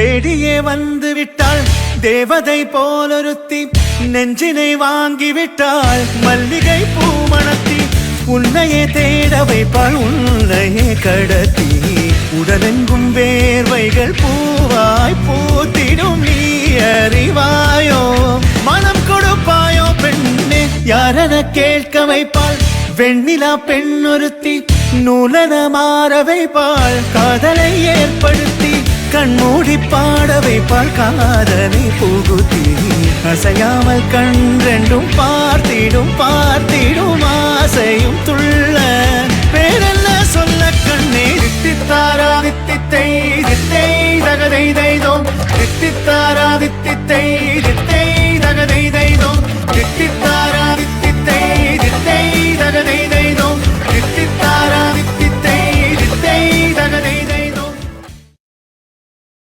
தேடியே வந்து விட்டாள் தேவதை போலொருத்தி நெஞ்சினை வாங்கி விட்டாள் மல்லிகை பூ மணத்தி உன்னையே தேட வைப்பாள் உன்னையே கடத்தி உடலெங்கும் வேர்வைகள் பூவாய் பூத்திடும் நீ அறிவாயோ மனம் கொடுப்பாயோ பெண்ணே யாரென கேட்க வைப்பாள் வெண்ணிலா பெண்ணொருத்தி நூலன மாற வைப்பாள் காதலை ஏற்படுத்தி கண்மூடி பாட வைப்பாள் காதலை புகுத்தி அசையாமல் கண்ரெண்டும் பார்த்திடும் பார்த்திடும் ஆசையும் துள்ள பேரெல்ல சொல்ல கண்ணே தித்தித்தாரா தித்தித்தை தித்தை தகதை தைதோ தித்தித்தாரா தித்தித்தை தித்தை